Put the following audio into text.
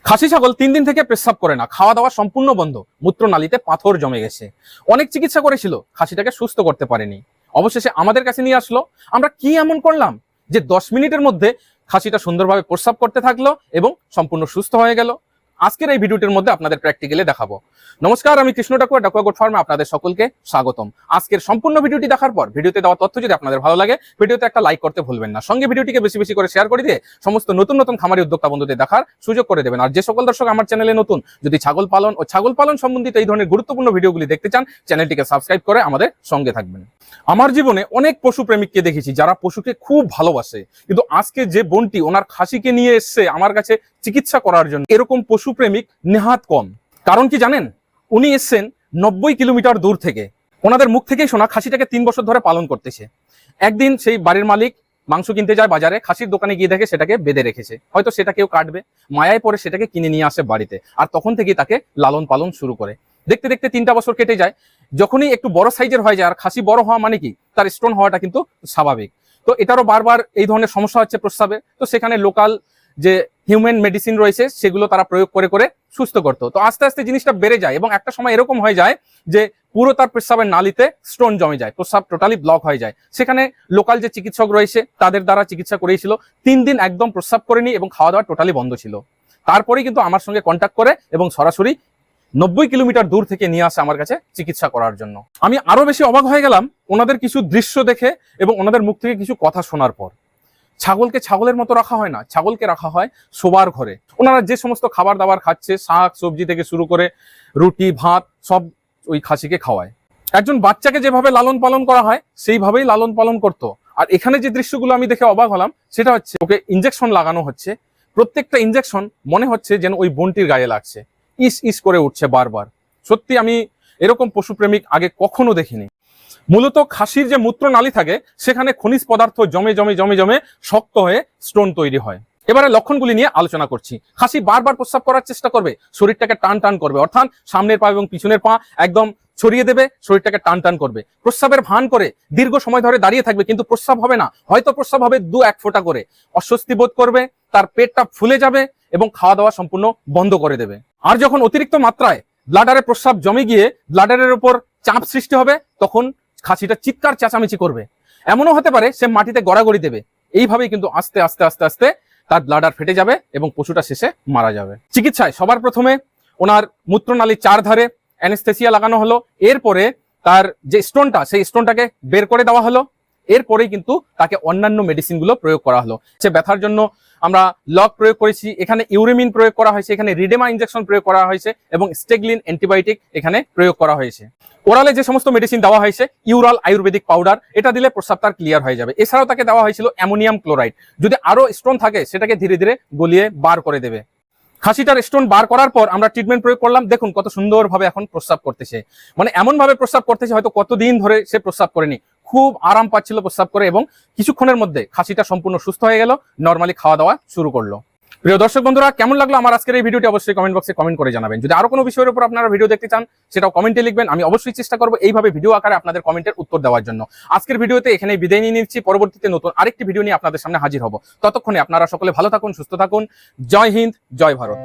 খাসি ছাগল 3 দিন থেকে পেচ্ছাব করে না, খাওয়া দাওয়া সম্পূর্ণ বন্ধ, মূত্রনালীতে পাথর জমে গেছে। অনেক চিকিৎসা করেছিল, খাসিটাকে সুস্থ করতে পারেনি। অবশেষে আমাদের কাছে নিয়ে আসলো। আমরা কি এমন করলাম যে 10 মিনিটের মধ্যে খাসিটা সুন্দরভাবে প্রস্রাব করতে থাকলো এবং সম্পূর্ণ সুস্থ হয়ে গেল। আজকের এই ভিডিওটির মধ্যে আপনাদের প্র্যাকটিক্যালি দেখাবো। নমস্কার, আমি কৃষ্ণ ডাকুয়া, ডাকুয়া গোট ফার্মে আপনাদের সকলকে স্বাগতম। আজকের সম্পূর্ণ ভিডিওটি দেখার পর ভিডিওতে দেওয়া তথ্য যদি আপনাদের ভালো লাগে, ভিডিওতে একটা লাইক করতে ভুলবেন না। সঙ্গে ভিডিওটিকে বেশি বেশি করে শেয়ার করে দিয়ে সমস্ত নতুন নতুন খামারি উদ্যোক্তা বন্ধুদের দেখার সুযোগ করে দেবেন। আর যে সকল দর্শক আমার চ্যানেলে নতুন, যদি ছাগল পালন ও ছাগল পালন সম্বন্ধিত এই ধরনের গুরুত্বপূর্ণ ভিডিওগুলি দেখতে চান, চ্যানেলটিকে সাবস্ক্রাইব করে আমাদের সঙ্গে থাকবেন। আমার জীবনে অনেক পশু প্রেমিককে দেখেছি যারা পশুকে খুব ভালোবাসে, কিন্তু আজকে যে বোনটি ওনার খাসিকে নিয়ে এসছে আমার কাছে চিকিৎসা করার জন্য, এরকম পশু প্রেমিক নেহাত কম। কারণ কি জানেন? উনি এসছেন 90 কিলোমিটার দূর থেকে। ওনাদের মুখ থেকেই শোনা খাসিটাকে 3 বছর ধরে পালন করতেছে। একদিন সেই বাড়ির মালিক মাংস কিনতে যায় বাজারে, খাসির দোকানে গিয়ে দেখে সেটাকে বেঁধে রেখেছে, হয়তো সেটা কেউ কাটবে, মায়ায় পরে সেটাকে কিনে নিয়ে আসে বাড়িতে। আর তখন থেকেই তাকে লালন পালন শুরু করে। দেখতে দেখতে 3টা বছর কেটে যায়। যখনই একটু বড় সাইজের হয়ে যায়, আর খাসি বড় হওয়া মানে কি তার স্টোন হওয়াটা কিন্তু স্বাভাবিক। তো এটারও বারবার এই ধরনের সমস্যা হচ্ছে প্রস্রাবে। তো সেখানে লোকাল যে হিউম্যান মেডিসিন রয়েছে সেগুলো তারা প্রয়োগ করে করে সুস্থ করতো। তো আস্তে আস্তে জিনিসটা বেড়ে যায় এবং একটা সময় এরকম হয়ে যায় যে পুরো তার প্রস্রাবের নালীতে স্টোন জমে যায়, প্রস্রাব টোটালি ব্লক হয়ে যায়। সেখানে লোকাল যে চিকিৎসক রয়েছে তাদের দ্বারা চিকিৎসা করেছিল। 3 দিন একদম প্রস্রাব করেনি এবং খাওয়া দাওয়া টোটালি বন্ধ ছিল। তারপরেই কিন্তু আমার সঙ্গে কন্ট্যাক্ট করে এবং সরাসরি 90 কিলোমিটার দূর থেকে নিয়ে আসে আমার কাছে চিকিৎসা করার জন্য। আমি আরো বেশি অবাক হয়ে গেলাম ওনাদের কিছু দৃশ্য দেখে এবং ওনাদের মুখ থেকে কিছু কথা শোনার পর। ছাগলকে ছাগলের মতো রাখা হয় না, ছাগলকে রাখা হয় শোবার ঘরে। ওনারা যে সমস্ত খাবার দাবার খাচ্ছে, শাক সবজি থেকে শুরু করে রুটি ভাত সব ওই খাসিকে খাওয়ায়। একজন বাচ্চাকে যেভাবে লালন পালন করা হয় সেইভাবেই লালন পালন করতো। আর এখানে যে দৃশ্যগুলো আমি দেখে অবাক হলাম সেটা হচ্ছে ওকে ইনজেকশন লাগানো হচ্ছে। প্রত্যেকটা ইনজেকশন মনে হচ্ছে যেন ওই বোনটির গায়ে লাগছে, ইস ইস করে উঠছে বারবার। সত্যি আমি এরকম পশুপ্রেমিক আগে কখনো দেখিনি। মূলত খাসির যে মূত্রনালী থাকে সেখানে খনিজ পদার্থ জমে জমে জমে জমে শক্ত হয়ে স্টোন তৈরি হয়। এবারে লক্ষণগুলি নিয়ে আলোচনা করছি। খাসি বারবার প্রস্রাব করার চেষ্টা করবে, শরীরটাকে টান টান করবে, অর্থাৎ সামনের পা এবং পিছনের পা একদম ছড়িয়ে দেবে, শরীরটাকে টান টান করবে, প্রস্রাবের ভান করে দীর্ঘ সময় ধরে দাঁড়িয়ে থাকবে, কিন্তু প্রস্রাব হবে না, হয়তো প্রস্রাব হবে 2-1 ফোঁটা করে, অস্বস্তি বোধ করবে, তার পেটটা ফুলে যাবে এবং খাওয়া দাওয়া সম্পূর্ণ বন্ধ করে দেবে। আর যখন অতিরিক্ত মাত্রায় ব্লাডারে প্রস্রাব জমে গিয়ে ব্লাডারের উপর চাপ সৃষ্টি হবে, তখন খাসিটা চিৎকার চেঁচামেচি করবে। এমনও হতে পারে সে মাটিতে গড়াগড়ি দেবে। এইভাবেই কিন্তু আস্তে আস্তে আস্তে আস্তে তার ব্লাডার ফেটে যাবে এবং পশুটা শেষে মারা যাবে। চিকিৎসায় সবার প্রথমে ওনার মূত্রনালীর 4 ধারে অ্যানেস্থেসিয়া লাগানো হলো। এরপরে তার যে স্টোনটা সেই স্টোনটাকে বের করে দেওয়া হলো। এরপরেই কিন্তু তাকে অন্যান্য মেডিসিন গুলো প্রয়োগ করা হলো। সে ব্যথার জন্য আমরা লক প্রয়োগ করেছি, এখানে ইউরেমিন প্রয়োগ করা হয়েছে, এখানে রিডেমা ইনজেকশন প্রয়োগ করা হয়েছে এবং স্টেগলিন অ্যান্টিবায়োটিক এখানে প্রয়োগ করা হয়েছে। ওরালে যে সমস্ত মেডিসিন দেওয়া হয়েছে, ইউরাল আয়ুর্বেদিক পাউডার, এটা দিলে প্রস্রাব তার ক্লিয়ার হয়ে যাবে। এছাড়াও তাকে দেওয়া হয়েছিল অ্যামোনিয়াম ক্লোরাইড, যদি আরো স্টোন থাকে সেটাকে ধীরে ধীরে গলিয়ে বার করে দেবে। খাসিটার স্টোন বার করার পর আমরা ট্রিটমেন্ট প্রয়োগ করলাম। দেখুন কত সুন্দরভাবে এখন প্রস্রাব করতেছে, মানে এমন ভাবে প্রস্রাব করতেছে হয়তো কতদিন ধরে সে প্রস্রাব করেনি। খুব আরাম পাচ্ছিল প্রস্রাব করে এবং কিছুক্ষণের মধ্যে খাসিটা সম্পূর্ণ সুস্থ হয়ে গেল, নর্মালি খাওয়া দাওয়া শুরু করলো। প্রিয় দর্শক বন্ধুরা, কেমন লাগলো আমার আজকের এই ভিডিওটি অবশ্যই কমেন্ট বক্সে কমেন্ট করে জানাবেন। যদি আরো কোনো বিষয়ের উপর আপনারা ভিডিও দেখতে চান সেটাও কমেন্টে লিখবেন, আমি অবশ্যই চেষ্টা করবো এইভাবে ভিডিও আকারে আপনাদের কমেন্টের উত্তর দেওয়ার জন্য। আজকের ভিডিওতে এখানেই বিদায় নিয়ে নিচ্ছি, পরবর্তীতে নতুন আরেকটি ভিডিও নিয়ে আপনাদের সামনে হাজির হব। ততক্ষণে আপনারা সকলে ভালো থাকুন, সুস্থ থাকুন। জয় হিন্দ, জয় ভারত।